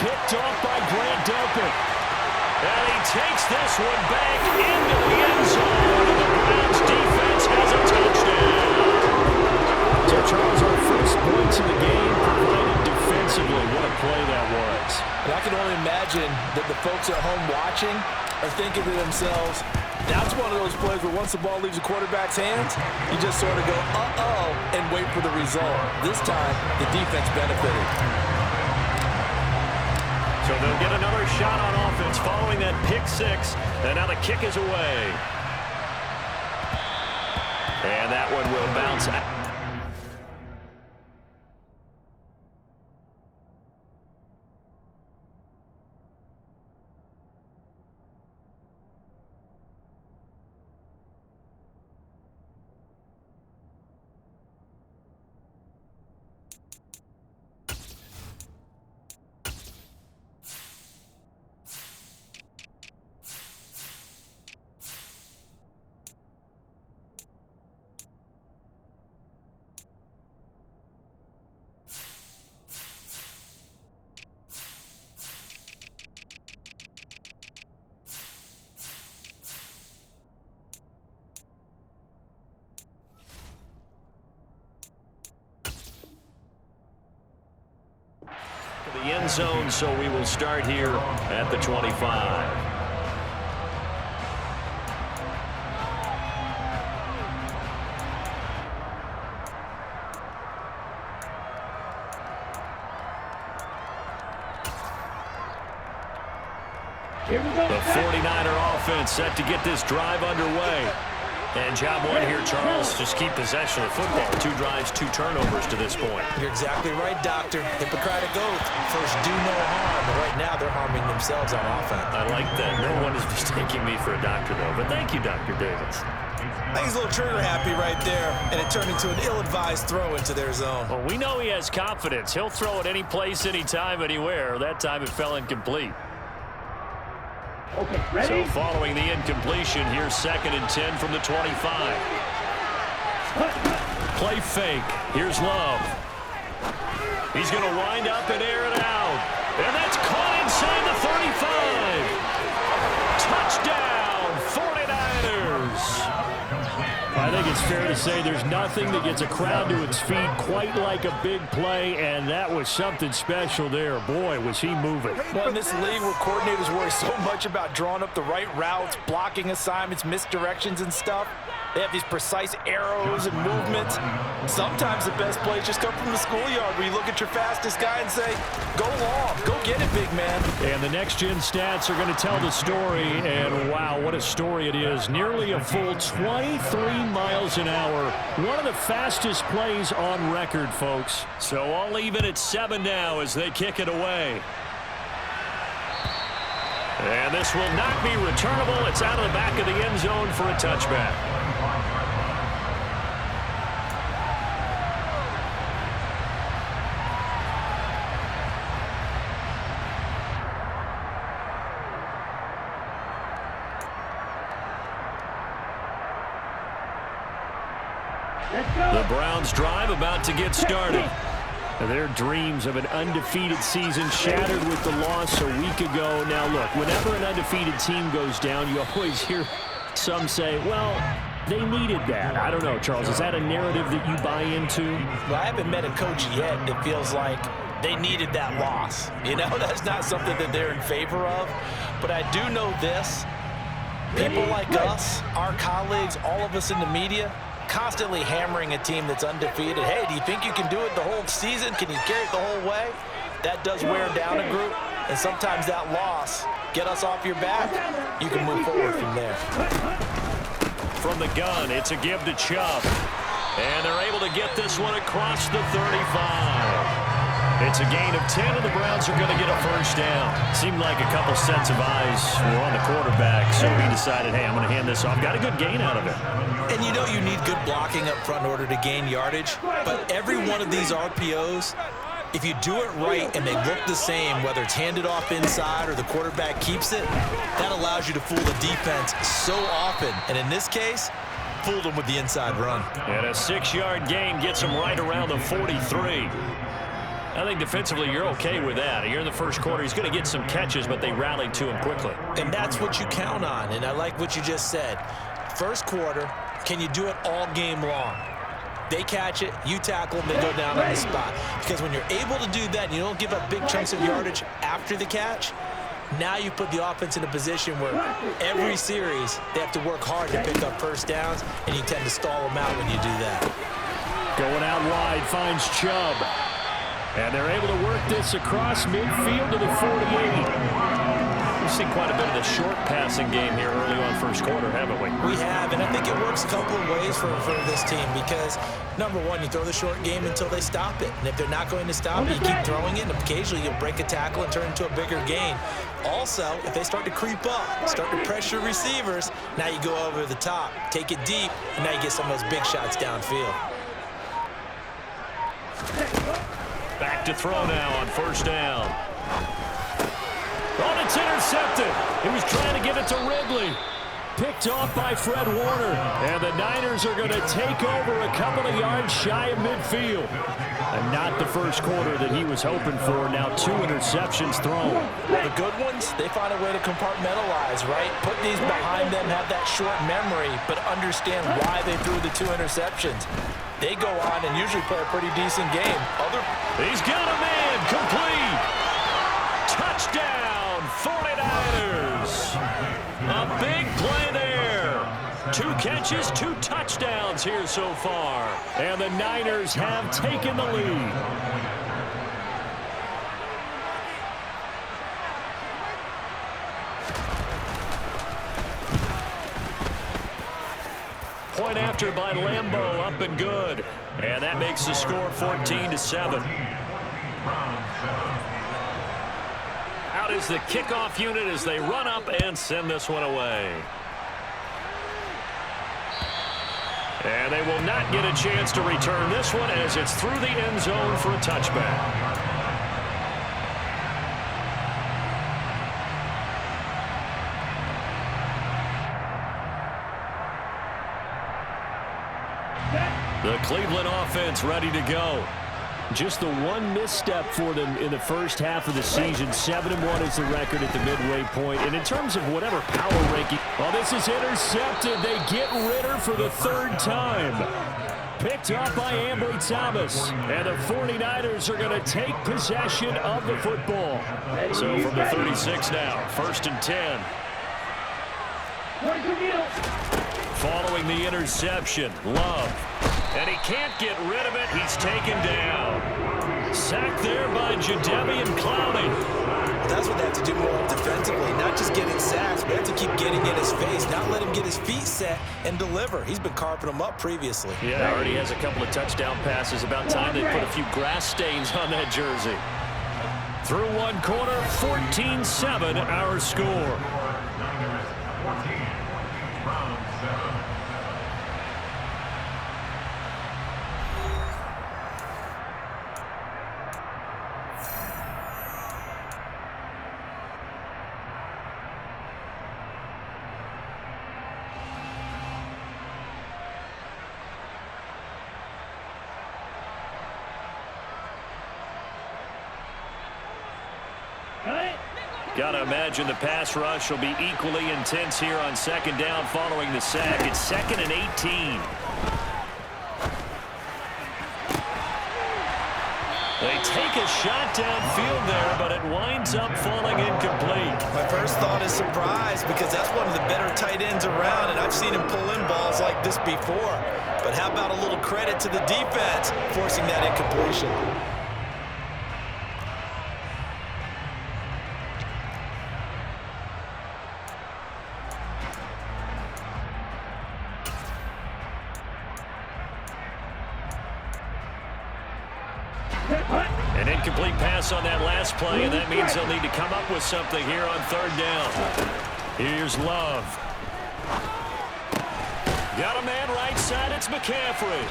picked off by Grant Delpit. And he takes this one back into the end zone. And the Browns defense has a touchdown. So, Charles, our first points in the game provided defensively. What a play that was. And I can only imagine that the folks at home watching are thinking to themselves, that's one of those plays where once the ball leaves the quarterback's hands, you just sort of go, uh-oh, and wait for the result. This time, the defense benefited. So they'll get another shot on offense following that pick six. And now the kick is away. And that one will bounce out. The end zone, so we will start here at the 25. Here we go. The 49er offense set to get this drive underway. And job one here, Charles, just keep possession of the football. 2 drives, 2 turnovers to this point. You're exactly right, Doctor. Hippocratic oath. First, do no harm. But right now, they're harming themselves on offense. I like that. No one is mistaking me for a doctor, though. But thank you, Dr. Davis. I think he's a little trigger happy right there, and it turned into an ill-advised throw into their zone. Well, we know he has confidence. He'll throw it any place, anytime, anywhere. That time it fell incomplete. Okay, ready? So following the incompletion, here's 2nd and 10 from the 25. Play fake. Here's Love. He's going to wind up and air it out. And that's caught inside the 35. Touchdown, 49ers. I think it's fair to say there's nothing that gets a crowd to its feet quite like a big play, and that was something special there. Boy, was he moving. Well, in this league where coordinators worry so much about drawing up the right routes, blocking assignments, misdirections and stuff, they have these precise arrows and movements. Sometimes the best plays just come from the schoolyard where you look at your fastest guy and say, go long, go get it, big man. And the next-gen stats are going to tell the story, and wow, what a story it is. Nearly a full 23 miles an hour. One of the fastest plays on record, folks. So all even at 7 now as they kick it away. And this will not be returnable. It's out of the back of the end zone for a touchback. The Browns drive about to get started. Their dreams of an undefeated season shattered with the loss a week ago. Now, look, whenever an undefeated team goes down, you always hear some say, well, they needed that. I don't know, Charles. Is that a narrative that you buy into? Well, I haven't met a coach yet that feels like they needed that loss. You know, that's not something that they're in favor of. But I do know this. People like us, our colleagues, all of us in the media, constantly hammering a team that's undefeated. Hey, do you think you can do it the whole season? Can you carry it the whole way? That does wear down a group, and sometimes that loss, get us off your back, you can move forward from there. From the gun, it's a give to Chubb. And they're able to get this one across the 35. It's a gain of 10, and the Browns are going to get a first down. Seemed like a couple sets of eyes were on the quarterback, so he decided, hey, I'm going to hand this off. Got a good gain out of it. And you know you need good blocking up front in order to gain yardage, but every one of these RPOs, if you do it right and they look the same, whether it's handed off inside or the quarterback keeps it, that allows you to fool the defense so often. And in this case, fooled them with the inside run. And a 6-yard gain gets them right around the 43. I think defensively you're okay with that. You're in the first quarter. He's going to get some catches, but they rallied to him quickly. And that's what you count on, and I like what you just said. First quarter, can you do it all game long? They catch it, you tackle them, they go down on the spot. Because when you're able to do that and you don't give up big chunks of yardage after the catch, now you put the offense in a position where every series they have to work hard to pick up first downs, and you tend to stall them out when you do that. Going out wide, finds Chubb. And they're able to work this across midfield to the 48. We've seen quite a bit of the short passing game here early on first quarter, haven't we? We have, and I think it works a couple of ways for this team because, number one, you throw the short game until they stop it. And if they're not going to stop it, you keep throwing it, and occasionally you'll break a tackle and turn it into a bigger gain. Also, if they start to creep up, start to pressure receivers, now you go over the top, take it deep, and now you get some of those big shots downfield. Back to throw now on first down. Oh, it's intercepted. He was trying to give it to Ridley. Picked off by Fred Warner. And the Niners are going to take over a couple of yards shy of midfield. And not the first quarter that he was hoping for. Now 2 interceptions thrown. Well, the good ones, they find a way to compartmentalize, right? Put these behind them, have that short memory, but understand why they threw the 2 interceptions. They go on and usually play a pretty decent game. He's got a man, complete. Touchdown, 49ers. A big play there. 2 catches, 2 touchdowns here so far. And the Niners have taken the lead. Point after by Lambeau, up and good. And that makes the score 14-7. Out is the kickoff unit as they run up and send this one away. And they will not get a chance to return this one as it's through the end zone for a touchback. The Cleveland offense ready to go. Just the one misstep for them in the first half of the season. 7-1 is the record at the midway point. And in terms of whatever power ranking, well, this is intercepted. They get Ritter for the 3rd time. Picked up by Ambry Thomas. And the 49ers are going to take possession of the football. So from the 36 now, 1st and 10. Following the interception, Love. And he can't get rid of it. He's taken down. Sacked there by Jadeveon Clowney. That's what they have to do more defensively, not just getting sacks, but they have to keep getting in his face, not let him get his feet set and deliver. He's been carping them up previously. Yeah, already has a couple of touchdown passes. About time they put a few grass stains on that jersey. Through one quarter, 14-7 our score. Got to imagine the pass rush will be equally intense here on 2nd down following the sack. It's 2nd and 18. They take a shot downfield there, but it winds up falling incomplete. My first thought is surprise because that's one of the better tight ends around, and I've seen him pull in balls like this before. But how about a little credit to the defense forcing that incompletion? An incomplete pass on that last play, and that means they'll need to come up with something here on 3rd down. Here's Love. Got a man right side, it's McCaffrey.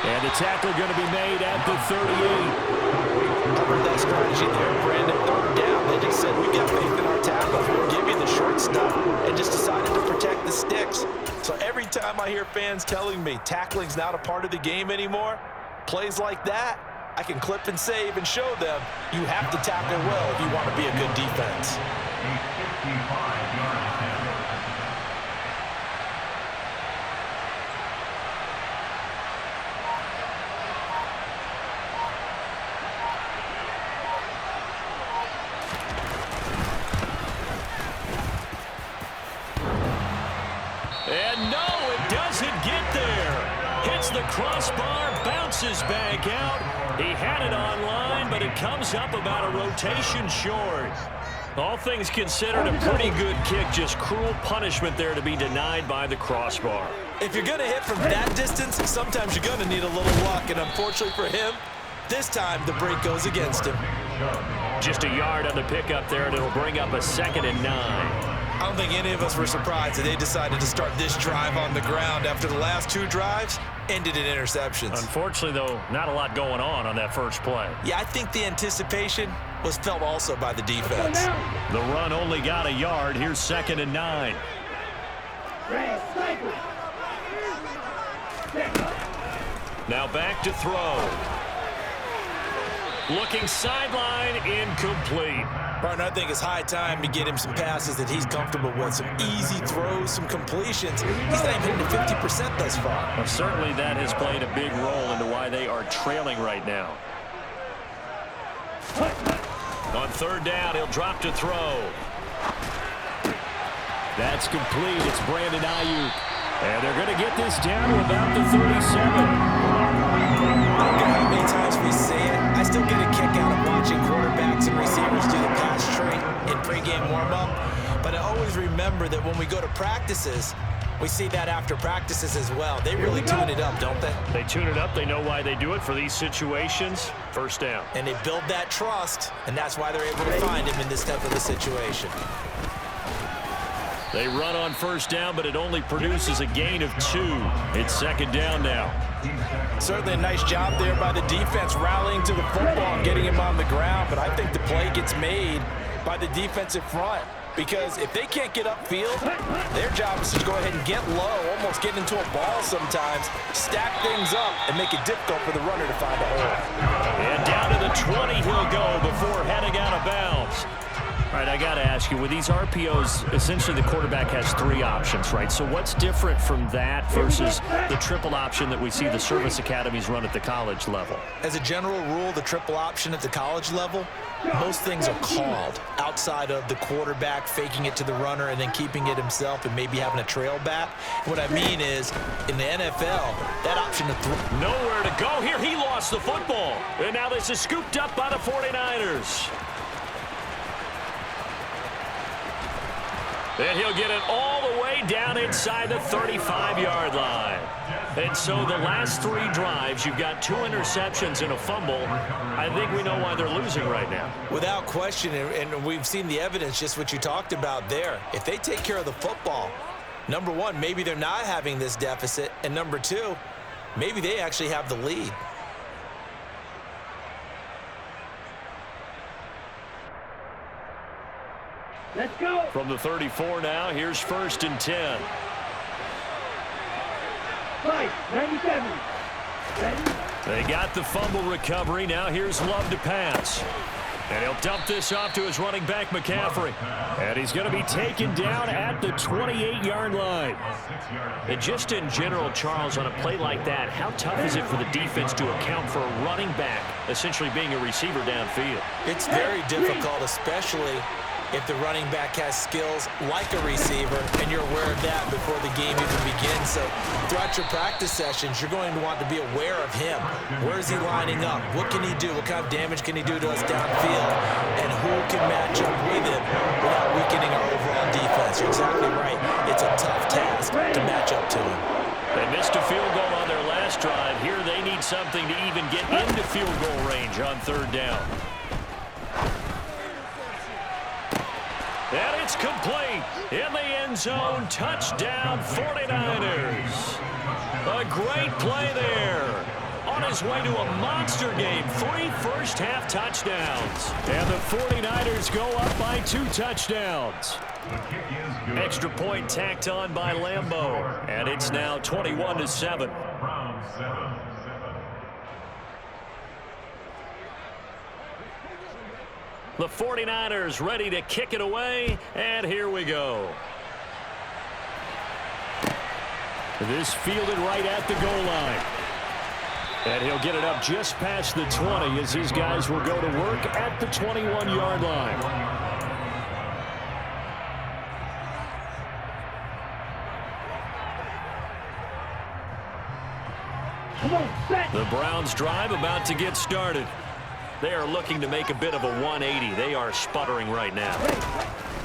And the tackle going to be made at the 38. I heard that strategy there, Brandon. 3rd down. They just said, we got faith in our tackles. We'll give you the short stuff, and just decided to protect the sticks. So every time I hear fans telling me tackling's not a part of the game anymore, plays like that, I can clip and save and show them you have to tackle well if you want to be a good defense. And no, it doesn't get there. Hits the crossbar, bounces back out. He had it online, but it comes up about a rotation short. All things considered, a pretty good kick. Just cruel punishment there to be denied by the crossbar. If you're going to hit from that distance, sometimes you're going to need a little luck. And unfortunately for him, this time the break goes against him. Just a yard on the pickup there, and it'll bring up a 2nd and 9. I don't think any of us were surprised that they decided to start this drive on the ground after the last 2 drives ended in interceptions. Unfortunately, though, not a lot going on that first play. Yeah, I think the anticipation was felt also by the defense. The run only got a yard. Here's 2nd and 9. Now back to throw. Looking sideline, incomplete. Partner, I think it's high time to get him some passes that he's comfortable with, some easy throws, some completions. He's not even hitting 50% thus far. Well, certainly that has played a big role into why they are trailing right now. On 3rd down, he'll drop to throw. That's complete. It's Brandon Ayuk. And they're going to get this down to about the 37. I don't care how many times we say it, I still get a kick out of watching quarterbacks and receivers do the pass tree in pregame warm-up. But I always remember that when we go to practices, we see that after practices as well. They really tune it up, don't they? They tune it up. They know why they do it for these situations. 1st down. And they build that trust, and that's why they're able to find him in this type of a situation. They run on 1st down, but it only produces a gain of 2. It's 2nd down now. Certainly a nice job there by the defense rallying to the football and getting him on the ground, but I think the play gets made by the defensive front because if they can't get upfield, their job is to go ahead and get low, almost get into a ball sometimes, stack things up, and make it difficult for the runner to find a hole. And down to the 20 he'll go before heading out of bounds. All right, I got to ask you, with these RPOs, essentially the quarterback has 3 options, right? So what's different from that versus the triple option that we see the service academies run at the college level? As a general rule, the triple option at the college level, most things are called outside of the quarterback faking it to the runner and then keeping it himself and maybe having a trail back. What I mean is, in the NFL, that option of nowhere to go here. He lost the football. And now this is scooped up by the 49ers. And he'll get it all the way down inside the 35-yard line. And so the last 3 drives, you've got 2 interceptions and a fumble. I think we know why they're losing right now. Without question, and we've seen the evidence, just what you talked about there. If they take care of the football, number 1, maybe they're not having this deficit. And number 2, maybe they actually have the lead. Let's go. From the 34 now, here's 1st and 10. 97. Ready? They got the fumble recovery. Now here's Love to pass. And he'll dump this off to his running back, McCaffrey. And he's going to be taken down at the 28-yard line. And just in general, Charles, on a play like that, how tough is it for the defense to account for a running back essentially being a receiver downfield? It's very difficult, especially if the running back has skills like a receiver, and you're aware of that before the game even begins. So throughout your practice sessions, you're going to want to be aware of him. Where is he lining up? What can he do? What kind of damage can he do to us downfield? And who can match up with him without weakening our overall defense? You're exactly right. It's a tough task to match up to him. They missed a field goal on their last drive. Here they need something to even get into field goal range on 3rd down. And it's complete in the end zone. Touchdown, 49ers. A great play there. On his way to a monster game. 3 first-half touchdowns. And the 49ers go up by 2 touchdowns. Extra point tacked on by Lambeau. And it's now 21-7. The 49ers ready to kick it away, and here we go. This fielded right at the goal line. And he'll get it up just past the 20 as his guys will go to work at the 21-yard line. The Browns drive about to get started. They are looking to make a bit of a 180. They are sputtering right now.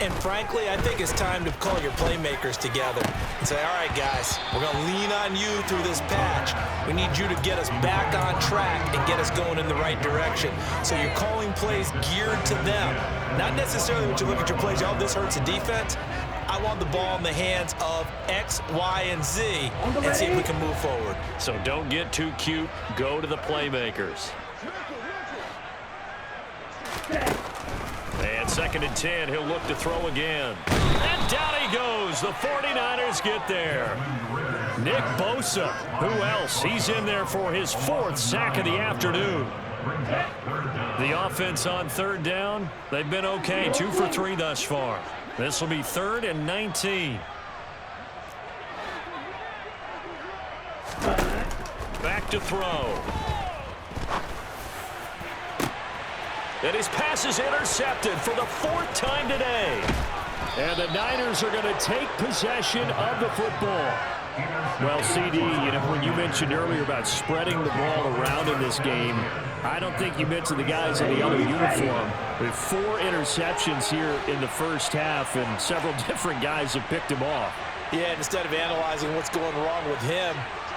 And frankly, I think it's time to call your playmakers together and say, all right, guys, we're going to lean on you through this patch. We need you to get us back on track and get us going in the right direction. So you're calling plays geared to them. Not necessarily when you look at your plays, oh, this hurts the defense. I want the ball in the hands of X, Y, and Z and see if we can move forward. So don't get too cute. Go to the playmakers. And 2nd and 10, he'll look to throw again. And down he goes. The 49ers get there. Nick Bosa, who else? He's in there for his 4th sack of the afternoon. The offense on 3rd down, they've been okay. 2 for 3 thus far. This will be 3rd and 19. Back to throw. And his pass is intercepted for the 4th time today. And the Niners are going to take possession of the football. Well, CD, you know, when you mentioned earlier about spreading the ball around in this game, I don't think you mentioned the guys in the other uniform. With 4 interceptions here in the first half, and several different guys have picked him off. Yeah, instead of analyzing what's going wrong with him,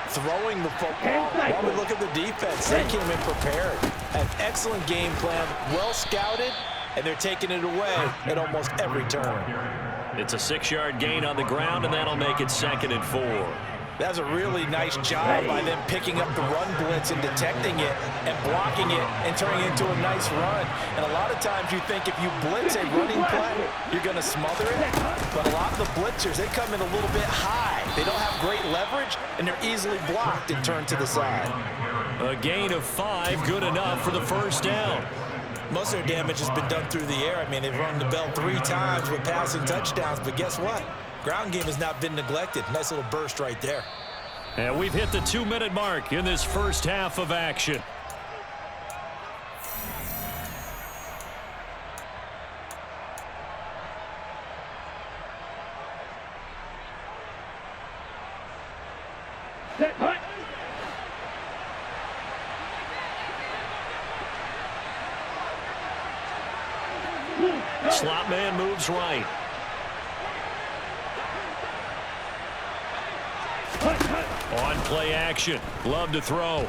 throwing the football, while we look at the defense, they came in prepared. An excellent game plan, well scouted, and they're taking it away at almost every turn. It's a 6-yard gain on the ground, and that'll make it 2nd and 4. That's a really nice job by them picking up the run blitz and detecting it and blocking it and turning it into a nice run. And a lot of times you think if you blitz a running play, you're going to smother it. But a lot of the blitzers, they come in a little bit high. They don't have great leverage, and they're easily blocked and turned to the side. A gain of 5, good enough for the 1st down. Most of their damage has been done through the air. I mean, they've rung the bell 3 times with passing touchdowns, but guess what? Ground game has not been neglected. Nice little burst right there. And we've hit the 2-minute mark in this first half of action. Set, hut. Slot man moves right. On play action. Love to throw.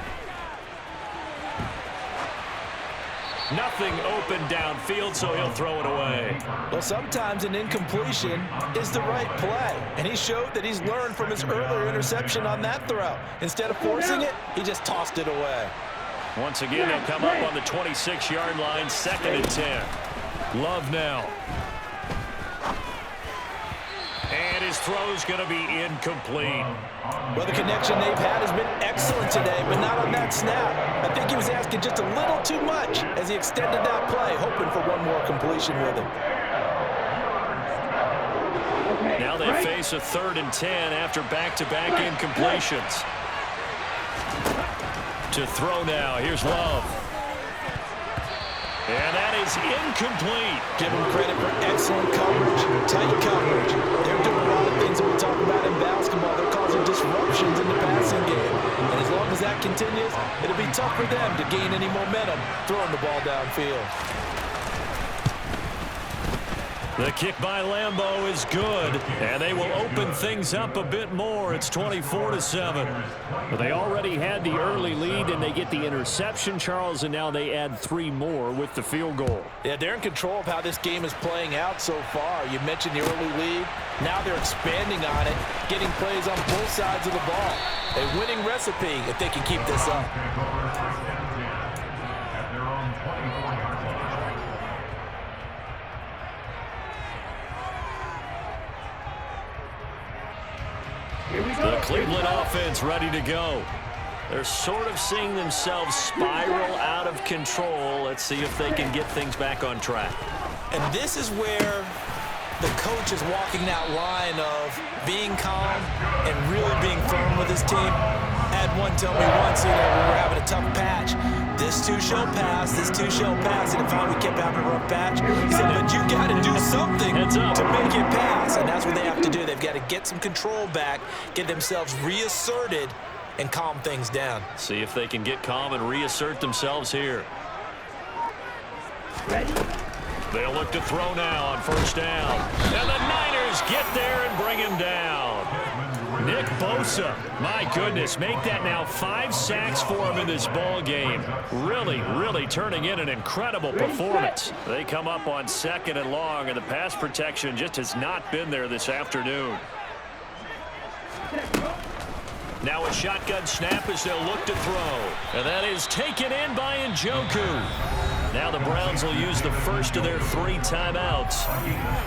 Nothing open downfield, so he'll throw it away. Well, sometimes an incompletion is the right play, and he showed that he's learned from his earlier interception on that throw. Instead of forcing it, he just tossed it away. Once again, they'll come up on the 26-yard line, 2nd and 10. Love now. And his throw's going to be incomplete. Well, the connection they've had has been excellent today, but not on that snap. I think he was asking just a little too much as he extended that play, hoping for one more completion with him. Now they face a 3rd and 10 after back-to-back incompletions. To throw now, here's Love. And that is incomplete. Give them credit for excellent coverage, tight coverage. They're doing a lot of things that we talk about in basketball. They're causing disruptions in the passing game. And as long as that continues, it'll be tough for them to gain any momentum throwing the ball downfield. The kick by Lambeau is good, and they will open things up a bit more. It's 24-7. But they already had the early lead, and they get the interception, Charles, and now they add 3 more with the field goal. Yeah, they're in control of how this game is playing out so far. You mentioned the early lead. Now they're expanding on it, getting plays on both sides of the ball. A winning recipe if they can keep this up. The Cleveland offense ready to go. They're sort of seeing themselves spiral out of control. Let's see if they can get things back on track. And this is where the coach is walking that line of being calm and really being firm with his team. I had one tell me once, when we were having a tough patch, this too shall pass, this too shall pass. And if we kept having a rough patch, he said, but you got to do something to make it pass. And that's what they have to do. They've got to get some control back, get themselves reasserted, and calm things down. See if they can get calm and reassert themselves here. Ready? They'll look to throw now on first down. And the Niners get there and bring him down. Nick Bosa, my goodness, make that now 5 sacks for him in this ball game. Really turning in an incredible performance. They come up on 2nd and long, and the pass protection just has not been there this afternoon. Now a shotgun snap as they'll look to throw. And that is taken in by Njoku. Now the Browns will use the first of their 3 timeouts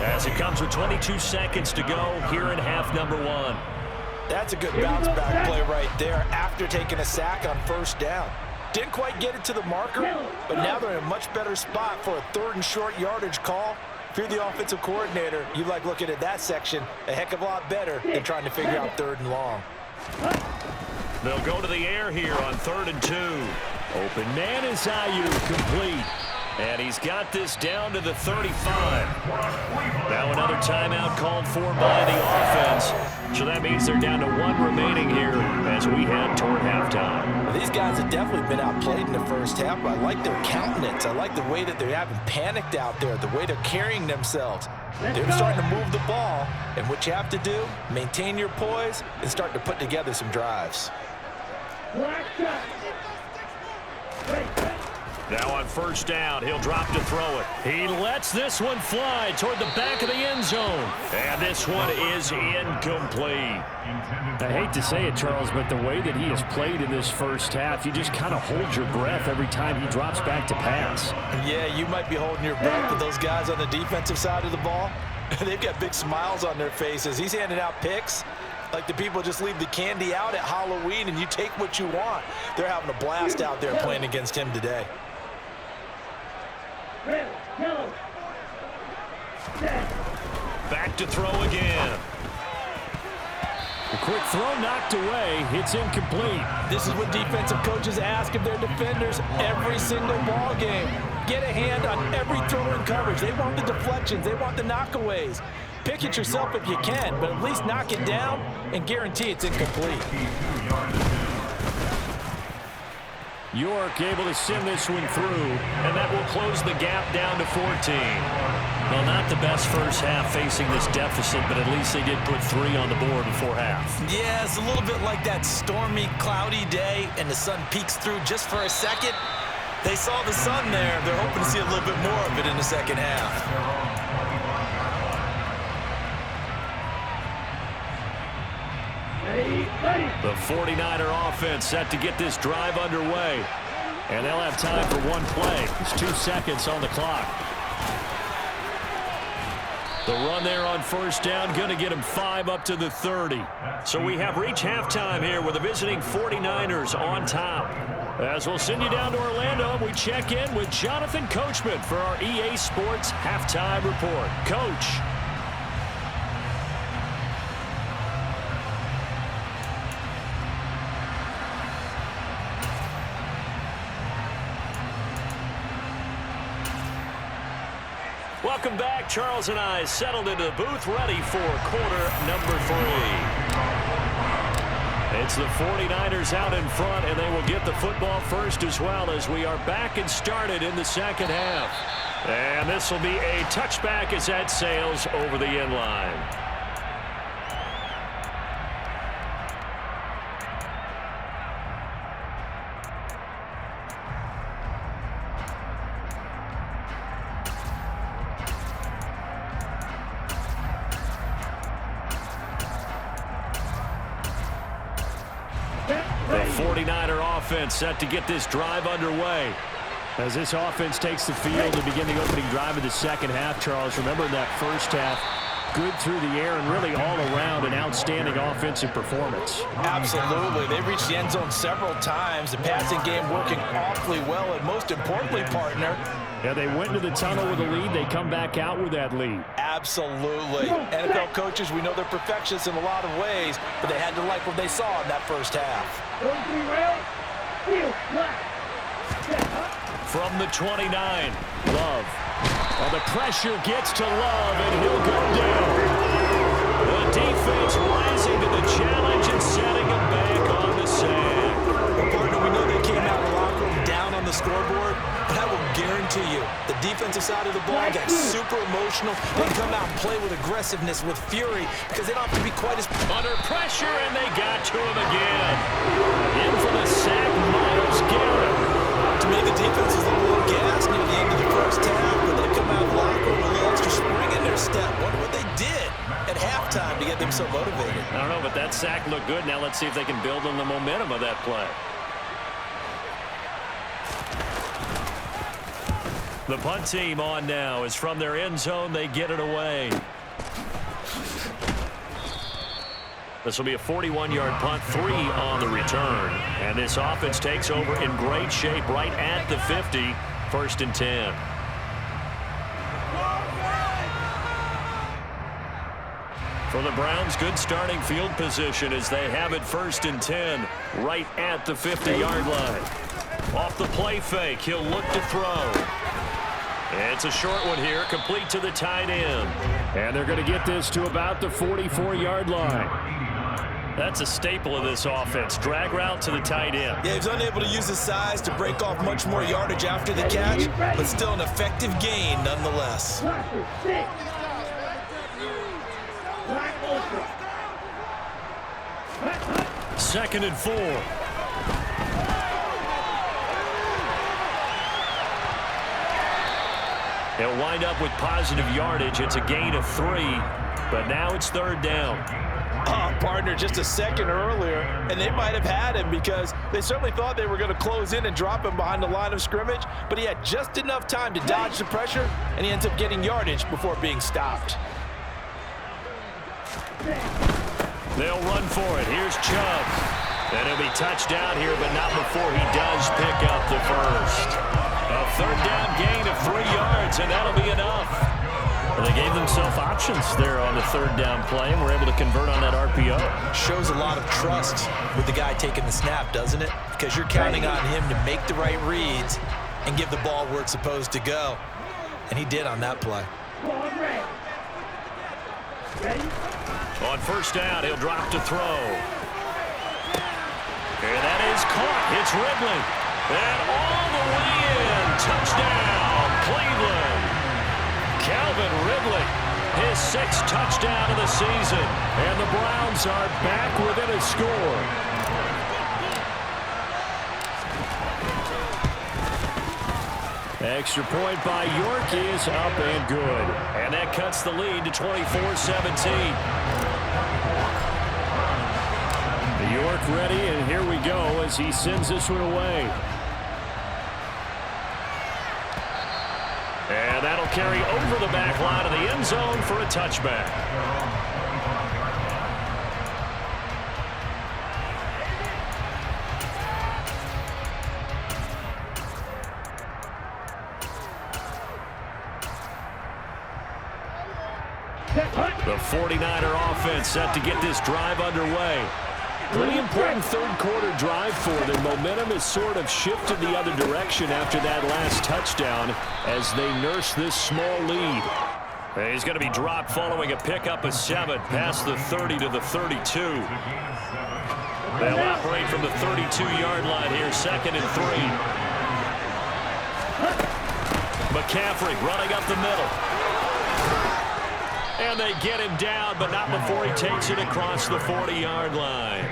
as it comes with 22 seconds to go here in half number 1. That's a good bounce-back play right there after taking a sack on first down. Didn't quite get it to the marker, but now they're in a much better spot for a 3rd and short yardage call. If you're the offensive coordinator, you like looking at that section a heck of a lot better than trying to figure out 3rd and long. They'll go to the air here on 3rd and 2. Open man is Ayuk, complete. And he's got this down to the 35. Now another timeout called for by the offense. So that means they're down to 1 remaining here as we head toward halftime. Well, these guys have definitely been outplayed in the first half, but I like their countenance. I like the way that they haven't panicked out there, the way they're carrying themselves. They're starting to move the ball, and what you have to do, maintain your poise and start to put together some drives. Black shot. Ready. Now on first down, he'll drop to throw it. He lets this one fly toward the back of the end zone. And this one is incomplete. I hate to say it, Charles, but the way that he has played in this first half, you just kind of hold your breath every time he drops back to pass. Yeah, you might be holding your breath with those guys on the defensive side of the ball. They've got big smiles on their faces. He's handing out picks like the people just leave the candy out at Halloween and you take what you want. They're having a blast out there playing against him today. Back to throw again. The quick throw knocked away. It's incomplete. This is what defensive coaches ask of their defenders every single ball game. Get a hand on every throw in coverage. They want the deflections. They want the knockaways. Pick it yourself if you can, but at least knock it down and guarantee it's incomplete. York able to send this one through, and that will close the gap down to 14. Well, not the best first half facing this deficit, but at least they did put 3 on the board before half. Yeah, it's a little bit like that stormy, cloudy day, and the sun peeks through just for a second. They saw the sun there. They're hoping to see a little bit more of it in the second half. The 49er offense set to get this drive underway. And they'll have time for 1 play. There's 2 seconds on the clock. The run there on first down, going to get him 5 up to the 30. So we have reached halftime here with the visiting 49ers on top. As we'll send you down to Orlando, we check in with Jonathan Coachman for our EA Sports Halftime Report. Coach. Welcome back. Charles and I settled into the booth, ready for quarter number 3. It's the 49ers out in front, and they will get the football first as well as we are back and started in the second half. And this will be a touchback as that sails over the end line. The 49er offense set to get this drive underway. As this offense takes the field to begin the opening drive of the second half, Charles, remember in that first half, good through the air and really all around an outstanding offensive performance. Absolutely. They reached the end zone several times. The passing game working awfully well, and most importantly, partner, yeah, they went into the tunnel with a lead. They come back out with that lead. Absolutely. NFL coaches, we know they're perfectionists in a lot of ways, but they had to like what they saw in that first half. From the 29, Love. Well, the pressure gets to Love, and he'll go down. The defense rising to the challenge and setting him back on the sack. Well, partner, we know they came out of the locker room down on the scoreboard, but I will guarantee you the defensive side of the ball got super emotional. They come out and play with aggressiveness, with fury, because they don't have to be quite as under pressure, and they got to him again. In for the sack, Myles Garrett. To me, the defense is a little gassed near the end of the first half, but they come out of the locker room with a little extra spring in their step. Wonder what they did at halftime to get them so motivated. I don't know, but that sack looked good. Now let's see if they can build on the momentum of that play. The punt team on now is from their end zone. They get it away. This will be a 41-yard punt, 3 on the return. And this offense takes over in great shape right at the 50, 1st and 10. For the Browns, good starting field position as they have it 1st and 10 right at the 50-yard line. Off the play fake, he'll look to throw. It's a short one here, complete to the tight end. And they're going to get this to about the 44-yard line. That's a staple of this offense. Drag route to the tight end. Yeah, he was unable to use his size to break off much more yardage after the catch, but still an effective gain nonetheless. 2nd and 4. They'll wind up with positive yardage. It's a gain of 3, but now it's 3rd down. Partner, just a second earlier, and they might have had him because they certainly thought they were going to close in and drop him behind the line of scrimmage, but he had just enough time to dodge the pressure, and he ends up getting yardage before being stopped. They'll run for it. Here's Chubb. And he'll be touchdown here, but not before he does pick up the first. A 3rd down gain of 3 yards, and that'll be enough. Well, they gave themselves options there on the 3rd down play, and were able to convert on that RPO. Shows a lot of trust with the guy taking the snap, doesn't it? Because you're counting on him to make the right reads and give the ball where it's supposed to go. And he did on that play. On 1st down, he'll drop to throw. And that is caught. It's Ridley. And all the way in. Touchdown, Cleveland. Calvin Ridley, his 6th touchdown of the season. And the Browns are back within a score. Extra point by York is up and good. And that cuts the lead to 24-17. York ready, and here we go as he sends this one away. And that'll carry over the back line of the end zone for a touchback. The 49er offense set to get this drive underway. Pretty important 3rd quarter drive for them. Momentum has sort of shifted the other direction after that last touchdown as they nurse this small lead. He's going to be dropped following a pickup of 7 past the 30 to the 32. They'll operate from the 32-yard line here, 2nd and 3. McCaffrey running up the middle. And they get him down, but not before he takes it across the 40-yard line.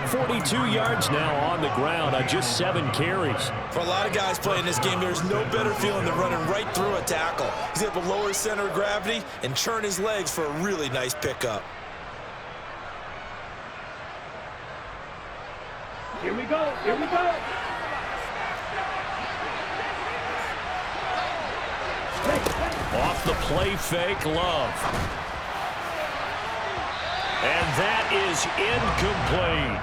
42 yards now on the ground on just 7 carries. For a lot of guys playing this game, there's no better feeling than running right through a tackle. He's able to lower his center of gravity and turn his legs for a really nice pickup. Here we go. Here we go. Off the play fake, Love. And that is incomplete.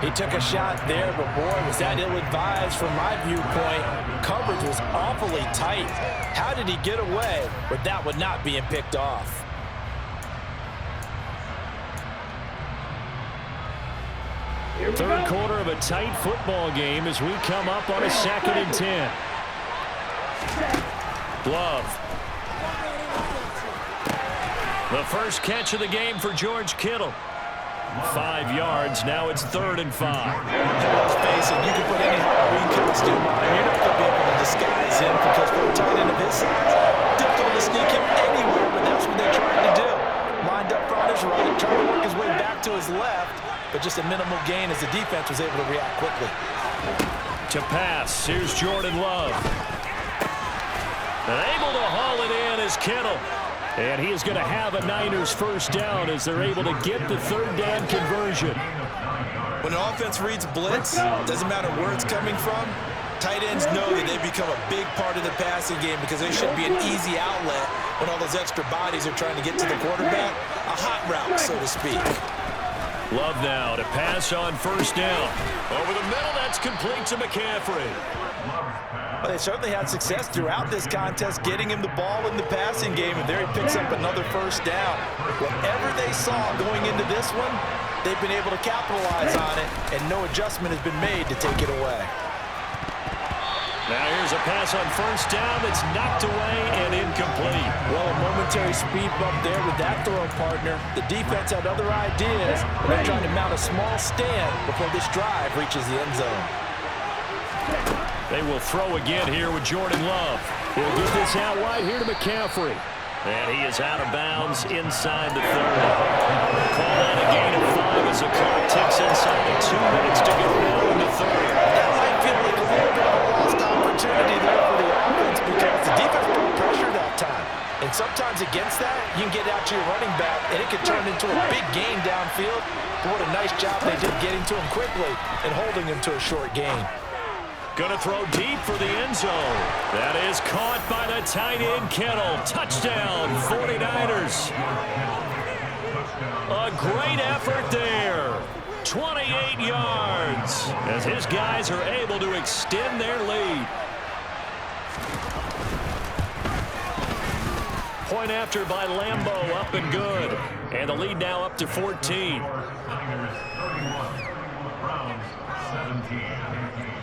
He took a shot there, but boy, was that ill-advised from my viewpoint. Coverage was awfully tight. How did he get away with that one not being picked off? Third quarter of a tight football game as we come up on a 2nd and 10. Love. The first catch of the game for George Kittle. 5 yards. Now it's 3rd and 5. Let's face it, you can put any Halloween costume on, and you're not going to be able to disguise him because for a tight end of his size, difficult to sneak him anywhere, but that's what they're trying to do. Lined up front his right, trying to work his way back to his left, but just a minimal gain as the defense was able to react quickly. To pass, here's Jordan Love. And able to haul it in is Kittle. And he is going to have a Niners first down as they're able to get the 3rd down conversion. When an offense reads blitz, doesn't matter where it's coming from, tight ends know that they become a big part of the passing game because they should be an easy outlet when all those extra bodies are trying to get to the quarterback. A hot route, so to speak. Love now to pass on 1st down. Over the middle, that's complete to McCaffrey. Well, they certainly had success throughout this contest getting him the ball in the passing game, and there he picks up another 1st down. Whatever they saw going into this one, they've been able to capitalize on it, and no adjustment has been made to take it away. Now here's a pass on 1st down that's knocked away and incomplete. Well, a momentary speed bump there with that throw partner. The defense had other ideas, and they're trying to mount a small stand before this drive reaches the end zone. They will throw again here with Jordan Love. He'll get this out wide here to McCaffrey. And he is out of bounds inside the 30. Call that a gain of 5 as the clock ticks inside of 2 minutes to go now in the 3rd. That might feel like a little bit of a lost opportunity there for the offense because the defense brought pressure that time. And sometimes against that, you can get out to your running back, and it can turn into a big gain downfield. But what a nice job they did getting to him quickly and holding him to a short gain. Going to throw deep for the end zone. That is caught by the tight end Kittle. Touchdown, 49ers. A great effort there. 28 yards as his guys are able to extend their lead. Point after by Lambeau, up and good. And the lead now up to 14.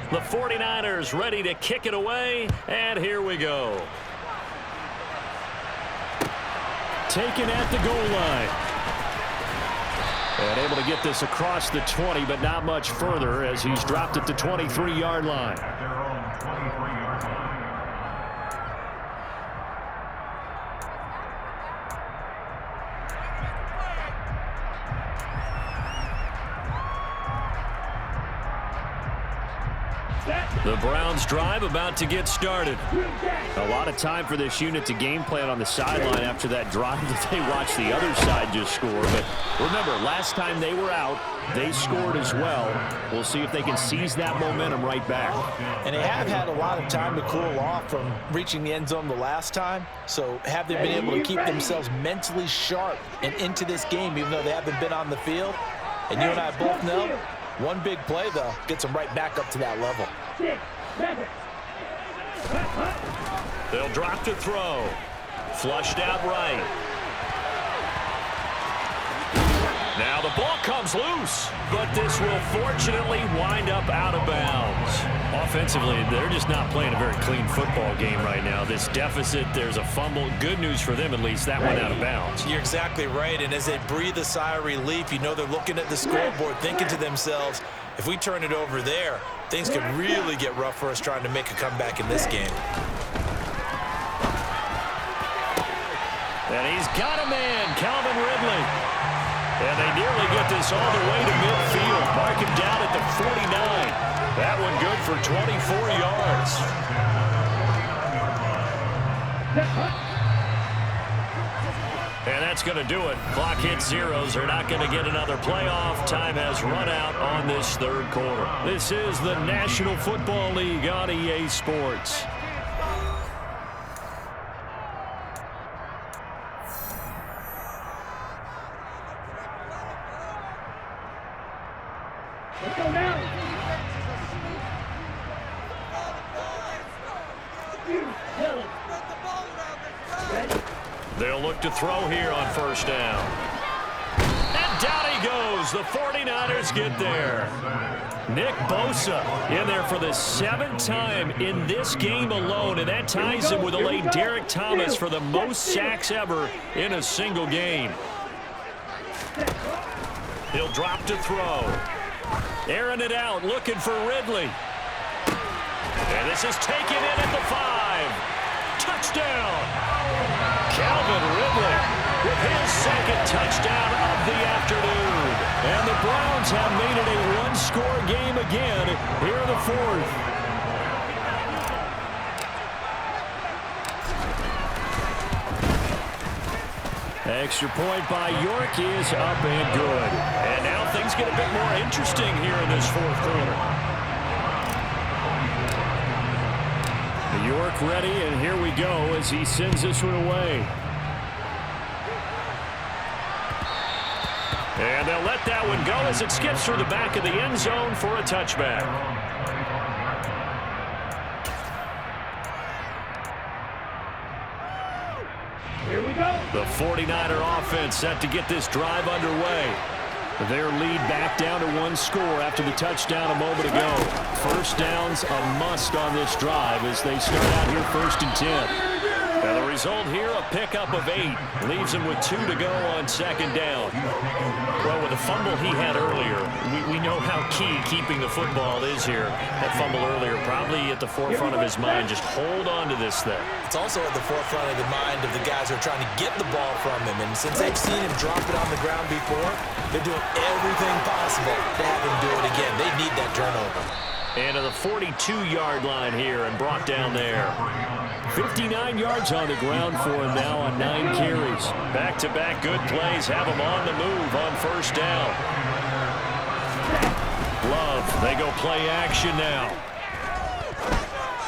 The 49ers ready to kick it away, and here we go. Taken at the goal line. And able to get this across the 20, but not much further as he's dropped at the 23-yard line. The Browns drive about to get started. A lot of time for this unit to game plan on the sideline after that drive that they watched the other side just score. But remember, last time they were out, they scored as well. We'll see if they can seize that momentum right back. And they have had a lot of time to cool off from reaching the end zone the last time. So have they been able to keep themselves mentally sharp and into this game even though they haven't been on the field? And you and I both know, one big play, though, gets them right back up to that level. They'll drop to throw. Flushed out right. Now the ball comes loose, but this will fortunately wind up out of bounds. Offensively, they're just not playing a very clean football game right now. This deficit, there's a fumble. Good news for them, at least, that went out of bounds. You're exactly right, and as they breathe a sigh of relief, you know they're looking at the scoreboard, thinking to themselves, if we turn it over there, things could really get rough for us trying to make a comeback in this game. And he's got a man, Calvin Ridley. And they nearly get this all the way to midfield. Mark him down at the 49. That one good for 24 yards. And that's going to do it. Clock hits zeros. They're not going to get another playoff. Time has run out on this third quarter. This is the National Football League on EA Sports. Let's go now. Yellow. Ready? They'll look to throw here on first down. And down he goes. The 49ers get there. Nick Bosa in there for the 7th time in this game alone, and that ties him with the late Derek Thomas for the most sacks ever in a single game. He'll drop to throw. Airing it out, looking for Ridley. And this is taken in at the 5. Touchdown! Calvin Ridley with his 2nd touchdown of the afternoon. And the Browns have made it a one-score game again here in the 4th. Extra point by York is up and good. And now things get a bit more interesting here in this 4th quarter. York ready, and here we go as he sends this one away. And they'll let that one go as it skips through the back of the end zone for a touchback. Here we go. The 49er offense set to get this drive underway. Their lead back down to 1 score after the touchdown a moment ago. First down's a must on this drive as they start out here 1st and 10. And the result here, a pickup of 8. Leaves him with 2 to go on 2nd down. Well, with the fumble he had earlier, we know how key keeping the football is here. That fumble earlier probably at the forefront of his mind. Just hold on to this thing. It's also at the forefront of the mind of the guys who are trying to get the ball from him. And since they've seen him drop it on the ground before, they're doing everything possible to have him do it again. They need that turnover. And to the 42-yard line here and brought down there. 59 yards on the ground for him now on 9 carries. Back-to-back good plays have him on the move on first down. Love, they go play action now.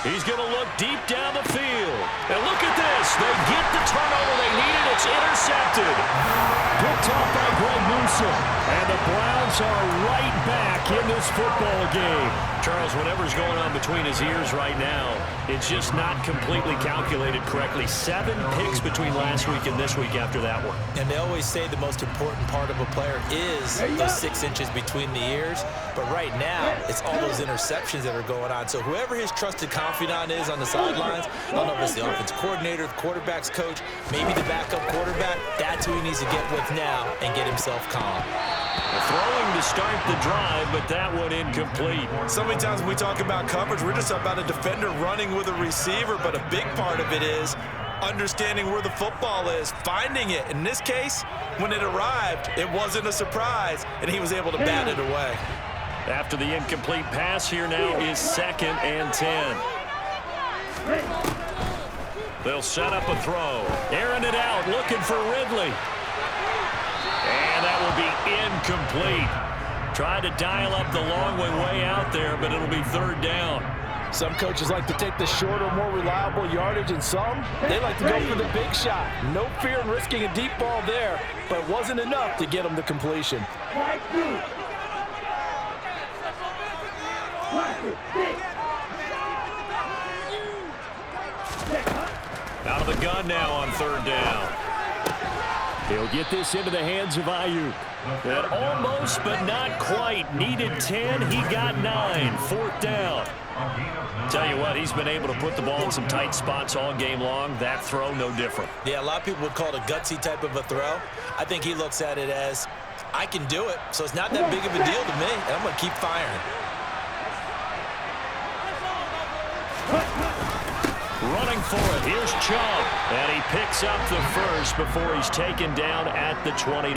He's going to look deep down the field. And look at this. They get the turnover they needed. It's intercepted. Picked off by Greg Newsome. And the Browns are right back in this football game. Charles, whatever's going on between his ears right now, it's just not completely calculated correctly. 7 picks between last week and this week after that one. And they always say the most important part of a player is those 6 inches between the ears. But right now, it's all those interceptions that are going on. So whoever his trusted confidant is on the sidelines, I don't know if it's the offensive coordinator, the quarterback's coach, maybe the backup quarterback, that's who he needs to get with now and get himself calm. Throwing to start the drive, but that one incomplete. So many times when we talk about coverage, we're just about a defender running with a receiver, but a big part of it is understanding where the football is, finding it. In this case, when it arrived, it wasn't a surprise, and he was able to bat it away. After the incomplete pass, here now is 2nd and 10. They'll set up a throw. Airing it out, looking for Ridley. And that will be incomplete. Tried to dial up the long way out there, but it'll be 3rd down. Some coaches like to take the shorter, more reliable yardage, and some, they like to go for the big shot. No fear in risking a deep ball there, but it wasn't enough to get them to completion. Out of the gun now on 3rd down. He'll get this into the hands of Ayuk. That almost, but not quite. Needed 10, he got 9. 4th down. Tell you what, he's been able to put the ball in some tight spots all game long. That throw, no different. Yeah, a lot of people would call it a gutsy type of a throw. I think he looks at it as, I can do it, so it's not that big of a deal to me, and I'm going to keep firing. Running for it. Here's Chubb. And he picks up the first before he's taken down at the 29.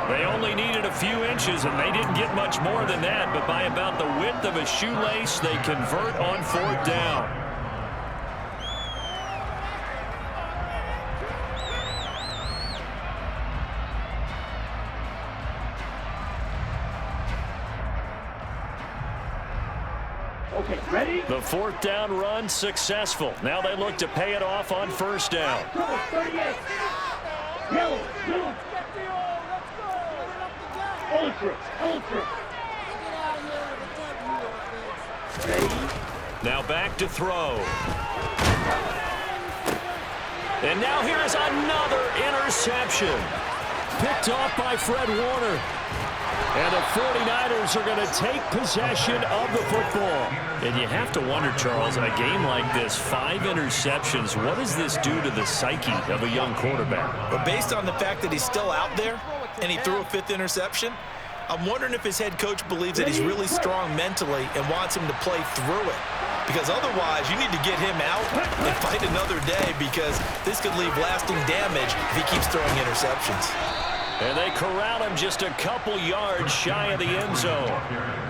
They only needed a few inches, and they didn't get much more than that. But by about the width of a shoelace, they convert on 4th down. Okay, ready? The 4th down run successful. Now they look to pay it off on 1st down. 38. Yellow. Ultra. Now back to throw. And now here is another interception. Picked off by Fred Warner. And the 49ers are going to take possession of the football. And you have to wonder, Charles, in a game like this, 5 interceptions, what does this do to the psyche of a young quarterback? But based on the fact that he's still out there and he threw a 5th interception, I'm wondering if his head coach believes that he's really strong mentally and wants him to play through it. Because otherwise, you need to get him out and fight another day, because this could leave lasting damage if he keeps throwing interceptions. And they corral him just a couple yards shy of the end zone.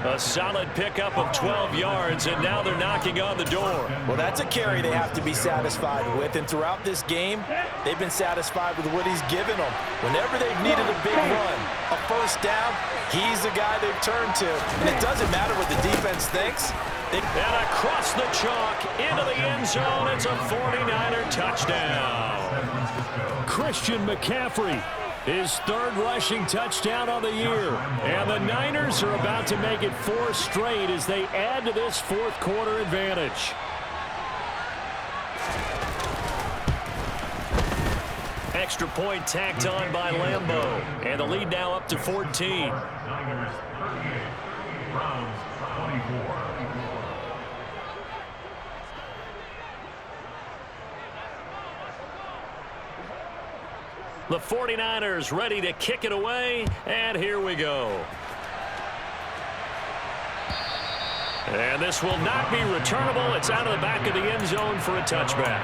A solid pickup of 12 yards, and now they're knocking on the door. Well, that's a carry they have to be satisfied with, and throughout this game, they've been satisfied with what he's given them. Whenever they've needed a big run, a first down, he's the guy they've turned to. And it doesn't matter what the defense thinks. And across the chalk, into the end zone, it's a 49er touchdown. Christian McCaffrey, his 3rd rushing touchdown of the year. And the Niners are about to make it 4 straight as they add to this 4th quarter advantage. Extra point tacked on by Lambeau. And the lead now up to 14. The 49ers ready to kick it away, and here we go. And this will not be returnable. It's out of the back of the end zone for a touchback.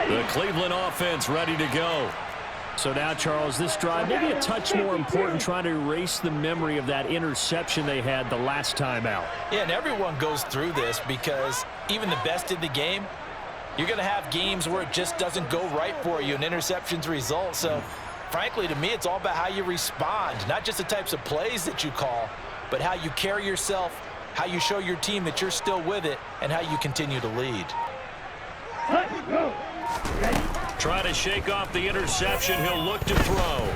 The Cleveland offense ready to go. So now, Charles, this drive maybe a touch more important, trying to erase the memory of that interception they had the last time out. Yeah, and everyone goes through this, because even the best in the game, you're going to have games where it just doesn't go right for you and interceptions result. So, frankly, to me, it's all about how you respond, not just the types of plays that you call, but how you carry yourself, how you show your team that you're still with it, and how you continue to lead. Try to shake off the interception. He'll look to throw.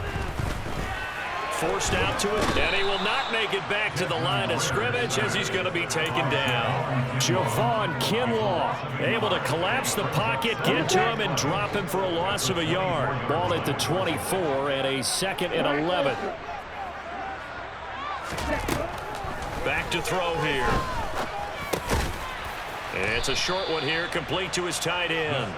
Forced out to it, and he will not make it back to the line of scrimmage as he's going to be taken down. Javon Kinlaw able to collapse the pocket, get to him, and drop him for a loss of a yard. Ball at the 24 and a 2nd and 11. Back to throw here. It's a short one here, complete to his tight end.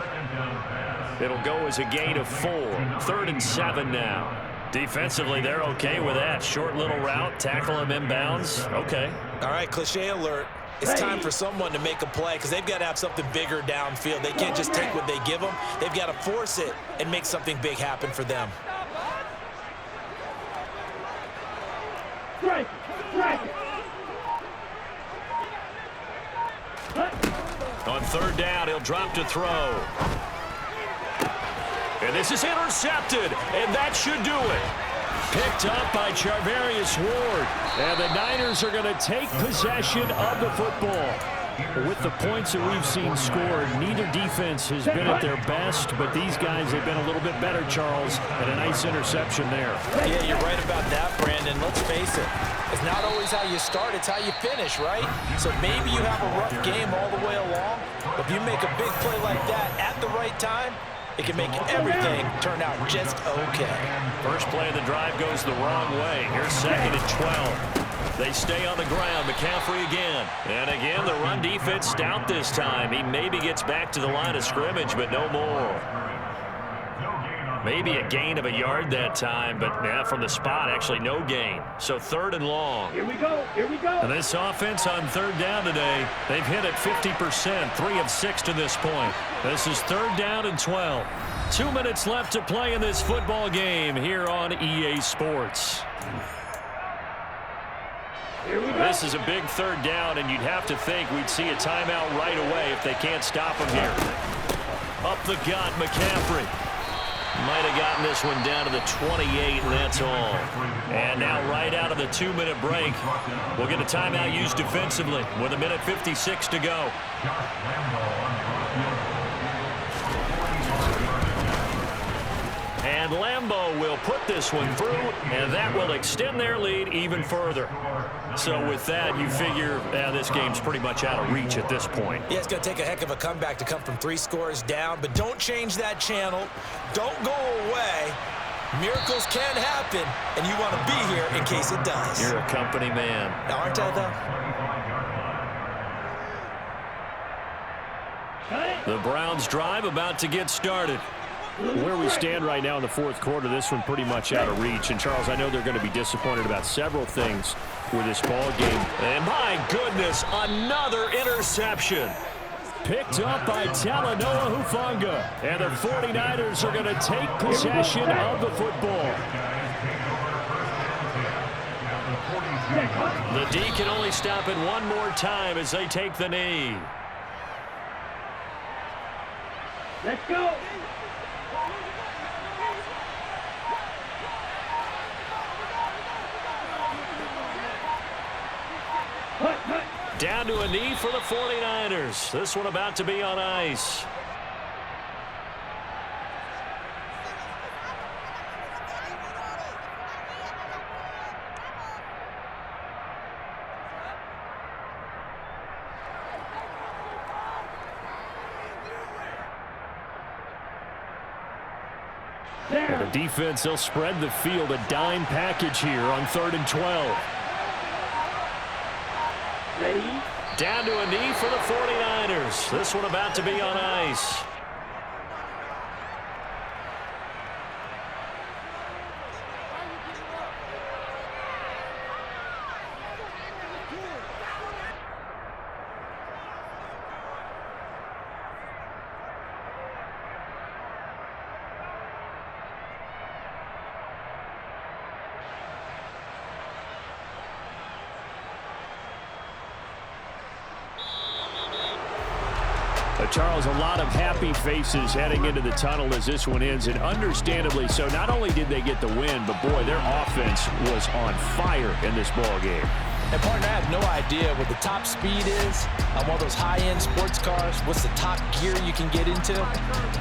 It'll go as a gain of 4. 3rd and 7 now. Defensively, they're okay with that. Short little route, tackle him inbounds. Okay. All right, cliche alert. It's time for someone to make a play, because they've got to have something bigger downfield. They can't just take what they give them. They've got to force it and make something big happen for them. On 3rd down, he'll drop to throw. And this is intercepted, and that should do it. Picked up by Charvarius Ward. And the Niners are going to take possession of the football. With the points that we've seen scored, neither defense has been at their best, but these guys have been a little bit better, Charles, and a nice interception there. Yeah, you're right about that, Brandon. Let's face it. It's not always how you start, it's how you finish, right? So maybe you have a rough game all the way along, but if you make a big play like that at the right time, it can make everything turn out just okay. First play of the drive goes the wrong way. Here's 2nd and 12. They stay on the ground. McCaffrey again. And again, the run defense stout this time. He maybe gets back to the line of scrimmage, but no more. Maybe a gain of a yard that time, but yeah, from the spot, actually no gain. So 3rd and long. Here we go. Here we go. And this offense on 3rd down today, they've hit it 50%, 3 of 6 to this point. This is 3rd down and 12. 2 minutes left to play in this football game here on EA Sports. This is a big 3rd down, and you'd have to think we'd see a timeout right away if they can't stop him here. Up the gut, McCaffrey. Might have gotten this one down to the 28, and that's all. And now right out of the 2-minute break, we'll get a timeout used defensively with 1:56 to go. And Lambeau will put this one through, and that will extend their lead even further. So with that, you figure this game's pretty much out of reach at this point. Yeah, it's going to take a heck of a comeback to come from 3 scores down, but don't change that channel. Don't go away. Miracles can happen, and you want to be here in case it does. You're a company man. Now, aren't I, though? The Browns drive about to get started. Where we stand right now in the fourth quarter, this one pretty much out of reach. And, Charles, I know they're going to be disappointed about several things with this ball game. And, my goodness, another interception. Picked up by Talanoa Hufanga. And the 49ers are going to take possession of the football. The D can only stop it one more time as they take the knee. Let's go. Down to a knee for the 49ers. This one about to be on ice. The defense, they'll spread the field, a dime package here on 3rd and 12. Ready? Down to a knee for the 49ers. This one about to be on ice. Charles, a lot of happy faces heading into the tunnel as this one ends, and understandably so. Not only did they get the win, but, boy, their offense was on fire in this ball game. And, partner, I have no idea what the top speed is on one of those high-end sports cars. What's the top gear you can get into?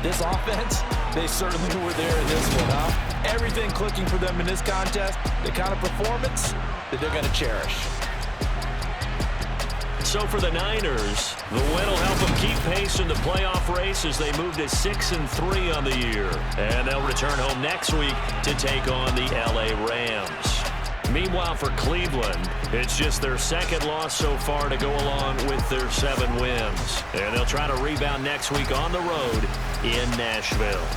This offense, they certainly were there in this one, huh? Everything clicking for them in this contest, the kind of performance that they're going to cherish. So for the Niners, the win will help them keep pace in the playoff race as they move to 6-3 on the year. And they'll return home next week to take on the LA Rams. Meanwhile, for Cleveland, it's just their 2nd loss so far to go along with their 7 wins. And they'll try to rebound next week on the road in Nashville.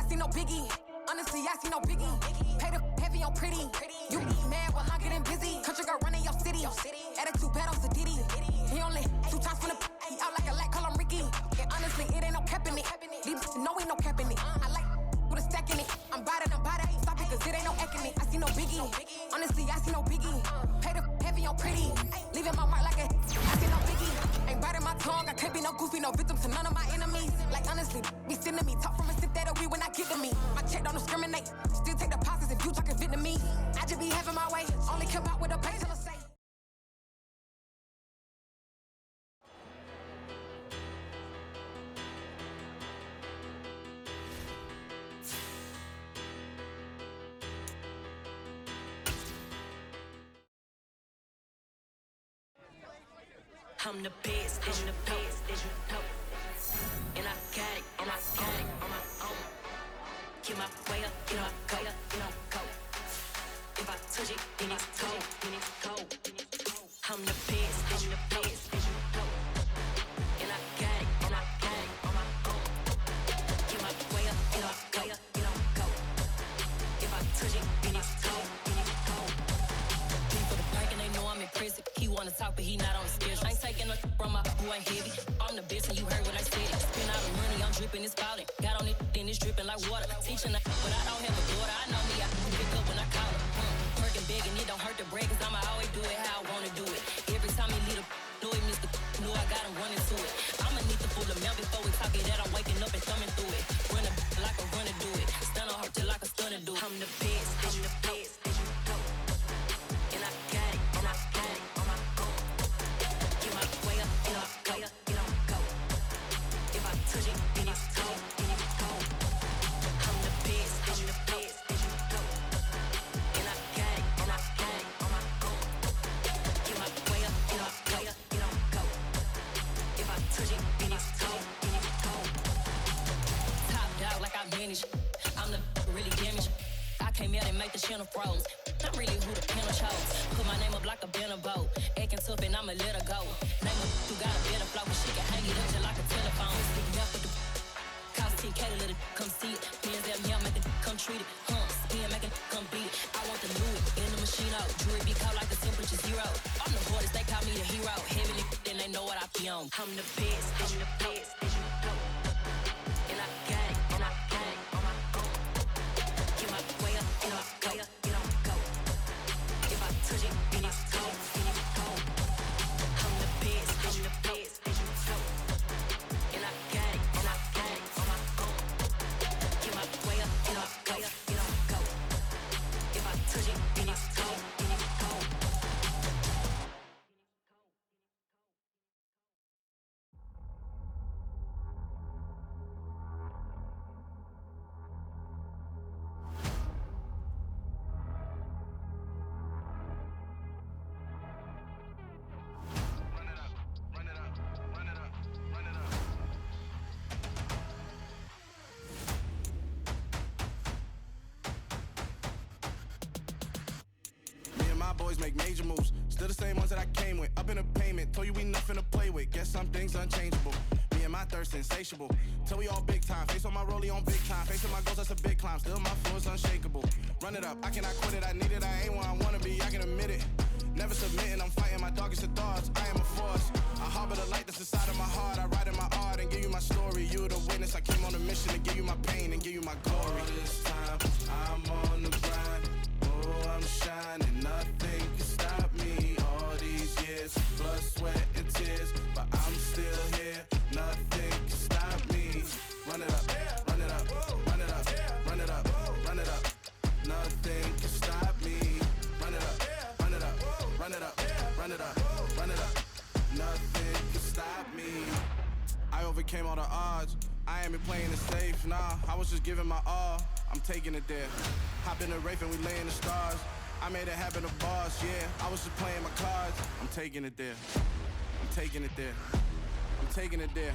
see no biggie. Honestly, I see no biggie. Pay the heavy on pretty. You mad while I'm getting busy. Country girl running your city. Attitude bad on Sadiddy. He only 2 times from the he out like a light, call him Ricky. And honestly, it ain't no cap in it. These know ain't no cap in it. I like with a stack in it. I'm bought it. Stop it, cause it ain't no eck in it. I see no biggie. Honestly, I see no biggie. Pay the heavy on pretty. Leaving my mark like a I see no biggie. Ain't biting my tongue. I can't be no goofy, no victim to none of my enemies. Like honestly, be sending me talk from a sip that we when I get to me. My check don't discriminate. Still take deposits if you talking Vietnamese. I just be having my way. Only come out with a pay till I say. I'm the best, as you know. And I got it on my own. Get my way up, go. If I touch it, then it's cold. I'm the best, as you know. And I got it on my own. Get my way up, go. If I touch it, then it's cold. People the park and they know I'm in prison. He wanna talk, but he not on the schedule. I ain't taking no from my boy heavy. I'm the best, and you heard what I said. Spend all the money, I'm dripping, it's falling. Got on it, then it's dripping like water. Teaching, but I don't have a daughter. I know me, I can pick up when I call her. Working big, and it don't hurt to break, cause I'ma always do it how I wanna do it. Every time he lead a know it, Mr. Know I got him running to it. I'ma need the full amount before we talk it that I'm waking up and thumbing through it. Run a like a runner do it. Stun on her till like a stunner do it. I'm the best, as you know. And I got it on my own. Get my way up, go. If I touch it, then it's cold. I'm the best, as you know. And I got it on my own. Get my way up, go. If I touch it, then it's cold. Top dog like I manage. I'm the really damaged. I came out and make the channel froze. I'm really who the panel chose. Put my name up like a banner boat. Acting tough and I'ma let her go. Name her who got a better flow, but she can hang it up just like a telephone. Sticking up with the cost 10K to let it come see it. Hands at me, I make it come treat it. Spin, make it come beat it. I want the Louis in the machine out. Jewelry be cold like the temperature 0. I'm the hardest, they call me the hero. Heavy then they know what I be on. I'm the best, as you know. And I got it on my own. Get my way up, go. If I touch it, then it's cold. I'm the best, as you know. And I got it on my own. Get my way up, go. If I touch it, then it's cold. Boys make major moves, still the same ones that I came with. Up in a payment, told you we nothing to play with. Guess some things unchangeable. Me and my thirst insatiable. Till we all big time. Face on my rollie on big time. Facing my goals, that's a big climb. Still my flow is unshakable. Run it up, I cannot quit it. I need it, I ain't where I wanna be. I can admit it. Never submitting, I'm fighting my darkest of thoughts. I am a force. I harbor the light that's inside of my heart. I write in my art and give you my story. You the witness. I came on a mission to give you my pain and give you my glory. All this time, I'm on the grind. Oh, I'm shining, nothing can stop me. All these years, blood, sweat, and tears, but I'm still here. Nothing can stop me. Run it up, run it up, run it up, run it up, run it up. Nothing can stop me. Run it up, run it up, run it up, run it up, run it up. Nothing can stop me. I overcame all the odds. I ain't been playing it safe, nah. I was just giving my all. I'm taking it there. Hop in the Wraith and we lay in the stars. I made it happen to boss, yeah. I was just playing my cards. I'm taking it there. I'm taking it there. I'm taking it there.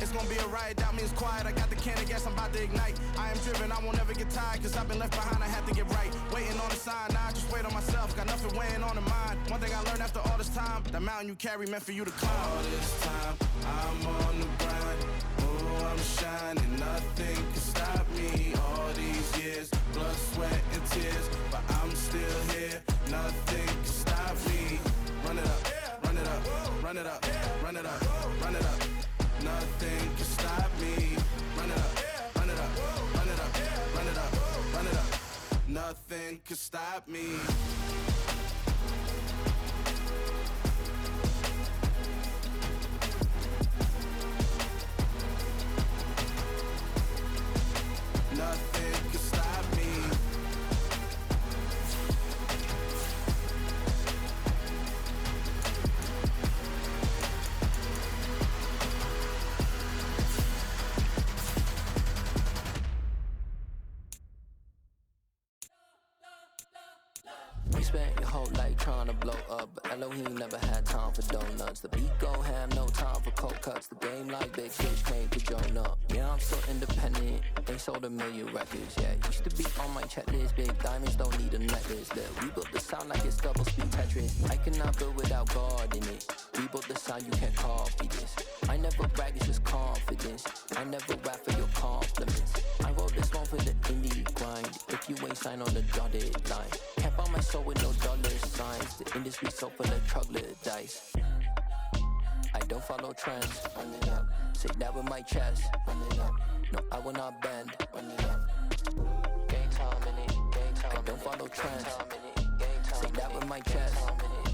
It's gonna be a riot, doubt me it's quiet. I got the can of gas, I'm about to ignite. I am driven, I won't ever get tired, cause I've been left behind, I have to get right. Waiting on a sign, now I just wait on myself. Got nothing weighing on the mind. One thing I learned after all this time, that mountain you carry meant for you to climb. All this time, I'm on the grind. Oh, I'm shining, nothing can stop me. All these years, blood, sweat, and tears, but I'm still here. Nothing can stop me. Run it up, run it up, run it up, run it up, run it up. Nothing can stop me. Run it up, run it up, run it up, run it up, run it up. Nothing can stop me. Nothing can stop me. You spent your whole life trying to blow up, but Elohim never had time for donuts. The beat go ham, no time for cold cuts. The game like big fish came to join up. Yeah, I'm so independent, ain't sold a million records. Yeah, used to be on my checklist. Big diamonds don't need a necklace. Look, we built the sound like it's double speed Tetris. I cannot build without God in it. We built the sound, you can't copy this. I never brag, it's just confidence. I never rap for your compliments. I wrote this one for the indie grind. If you ain't signed on the dotted line, can't buy my soul with no dollar signs. The industry so full of troglodytes. I don't follow trends. Run it up. Say that with my chest. Run it up. No, I will not bend. Run it up. Game time in it. Game time. I don't follow trends. Say that with my chest.